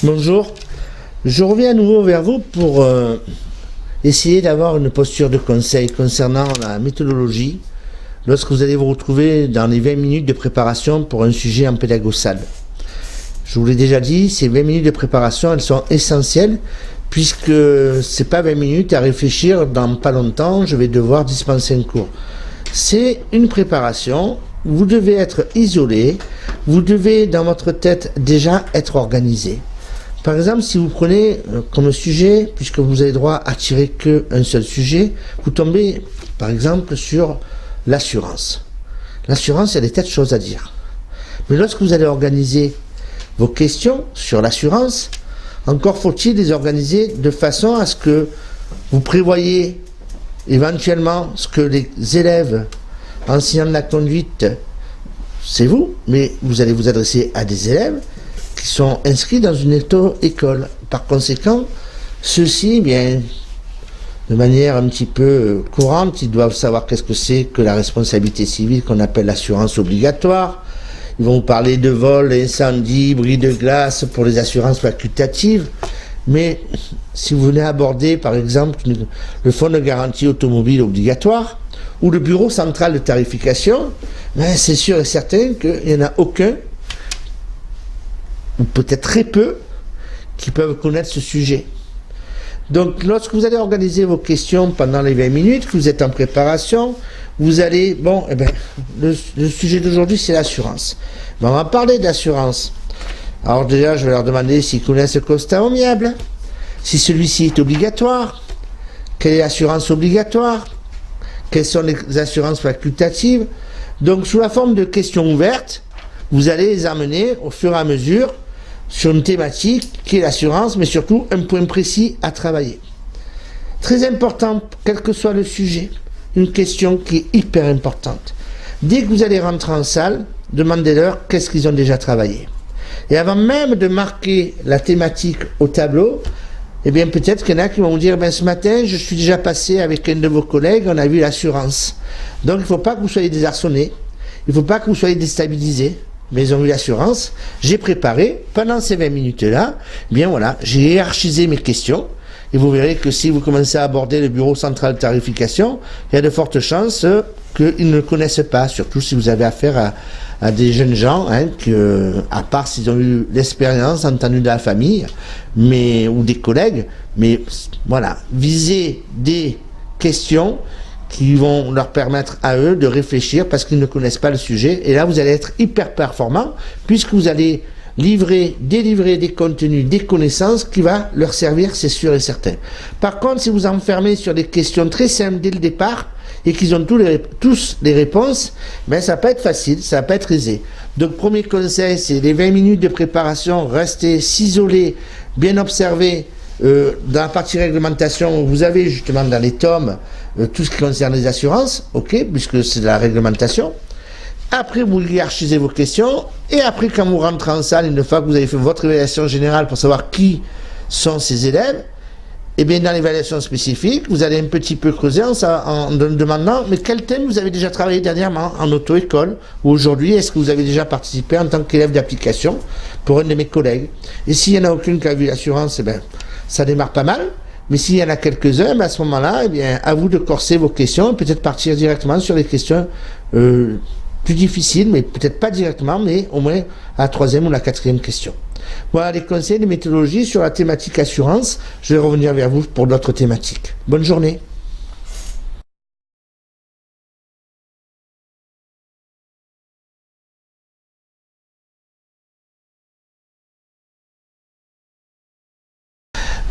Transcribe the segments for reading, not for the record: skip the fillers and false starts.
Bonjour, je reviens à nouveau vers vous pour essayer d'avoir une posture de conseil concernant la méthodologie lorsque vous allez vous retrouver dans les 20 minutes de préparation pour un sujet en pédagogie. Je vous l'ai déjà dit, ces 20 minutes de préparation, elles sont essentielles puisque c'est pas 20 minutes à réfléchir, dans pas longtemps, je vais devoir dispenser un cours. C'est une préparation, vous devez être isolé, vous devez dans votre tête déjà être organisé. Par exemple, si vous prenez comme sujet, puisque vous avez droit à tirer qu'un seul sujet, vous tombez par exemple sur l'assurance. L'assurance, il y a des tas de choses à dire. Mais lorsque vous allez organiser vos questions sur l'assurance, encore faut-il les organiser de façon à ce que vous prévoyez éventuellement ce que les élèves enseignants de la conduite, c'est vous, mais vous allez vous adresser à des élèves qui sont inscrits dans une auto-école. Par conséquent, ceux-ci, bien, de manière un petit peu courante, ils doivent savoir qu'est-ce que c'est que la responsabilité civile qu'on appelle l'assurance obligatoire. Ils vont vous parler de vol, incendie, bris de glace pour les assurances facultatives. Mais si vous venez aborder, par exemple, le fonds de garantie automobile obligatoire ou le bureau central de tarification, ben c'est sûr et certain qu'il n'y en a aucun, ou peut-être très peu, qui peuvent connaître ce sujet. Donc, lorsque vous allez organiser vos questions pendant les 20 minutes, que vous êtes en préparation, vous allez, le sujet d'aujourd'hui, c'est l'assurance. On va parler d'assurance. Alors déjà, je vais leur demander s'ils connaissent le constat amiable, si celui-ci est obligatoire, quelle est l'assurance obligatoire, quelles sont les assurances facultatives. Donc, sous la forme de questions ouvertes, vous allez les amener au fur et à mesure sur une thématique qui est l'assurance, mais surtout un point précis à travailler. Très important, quel que soit le sujet, une question qui est hyper importante. Dès que vous allez rentrer en salle, demandez-leur qu'est-ce qu'ils ont déjà travaillé. Et avant même de marquer la thématique au tableau, eh bien peut-être qu'il y en a qui vont vous dire, ce matin, je suis déjà passé avec un de vos collègues, on a vu l'assurance. Donc il ne faut pas que vous soyez désarçonnés, il ne faut pas que vous soyez déstabilisés. Mais ils ont eu l'assurance, j'ai préparé, pendant ces 20 minutes-là, j'ai hiérarchisé mes questions, et vous verrez que si vous commencez à aborder le bureau central de tarification, il y a de fortes chances qu'ils ne connaissent pas, surtout si vous avez affaire à des jeunes gens, à part s'ils ont eu l'expérience entendue de la famille, ou des collègues, mais voilà, visez des questions qui vont leur permettre à eux de réfléchir parce qu'ils ne connaissent pas le sujet. Et là, vous allez être hyper performant puisque vous allez délivrer des contenus, des connaissances qui va leur servir, c'est sûr et certain. Par contre, si vous enfermez sur des questions très simples dès le départ et qu'ils ont tous les réponses, ça peut être facile, ça peut être aisé. Donc, premier conseil, c'est les 20 minutes de préparation, rester, s'isoler, bien observer. Dans la partie réglementation, vous avez justement dans les tomes tout ce qui concerne les assurances, puisque c'est de la réglementation. Après, vous hiérarchisez vos questions, et après, quand vous rentrez en salle, une fois que vous avez fait votre évaluation générale pour savoir qui sont ces élèves, et bien dans l'évaluation spécifique, vous allez un petit peu creuser en demandant, mais quel thème vous avez déjà travaillé dernièrement en auto-école, ou aujourd'hui, est-ce que vous avez déjà participé en tant qu'élève d'application pour un de mes collègues? Et s'il n'y en a aucune qui a vu l'assurance, ça démarre pas mal, mais s'il y en a quelques-uns, à ce moment-là, à vous de corser vos questions, peut-être partir directement sur les questions plus difficiles, mais peut-être pas directement, mais au moins à la troisième ou la quatrième question. Voilà les conseils de méthodologie sur la thématique assurance. Je vais revenir vers vous pour d'autres thématiques. Bonne journée.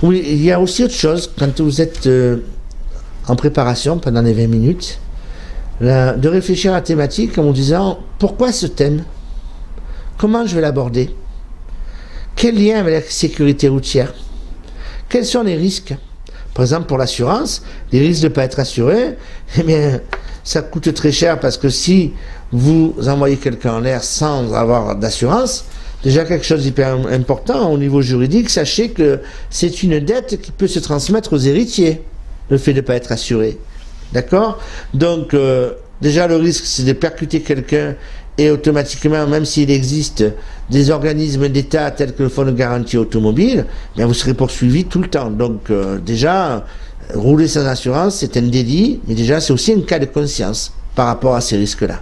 Oui, il y a aussi autre chose, quand vous êtes en préparation pendant les 20 minutes, de réfléchir à la thématique en vous disant, pourquoi ce thème? Comment je vais l'aborder? Quel lien avec la sécurité routière? Quels sont les risques? Par exemple, pour l'assurance, les risques de ne pas être assuré, ça coûte très cher parce que si vous envoyez quelqu'un en l'air sans avoir d'assurance, déjà quelque chose d'hyper important au niveau juridique, sachez que c'est une dette qui peut se transmettre aux héritiers, le fait de ne pas être assuré. D'accord? Donc, déjà le risque c'est de percuter quelqu'un et automatiquement, même s'il existe des organismes d'État tels que le Fonds de garantie automobile, bien vous serez poursuivi tout le temps. Donc déjà, rouler sans assurance, c'est un délit, mais déjà c'est aussi un cas de conscience par rapport à ces risques-là.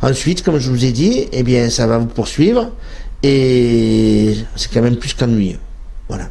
Ensuite, comme je vous ai dit, eh bien ça va vous poursuivre, et c'est quand même plus qu'ennuyeux. Voilà.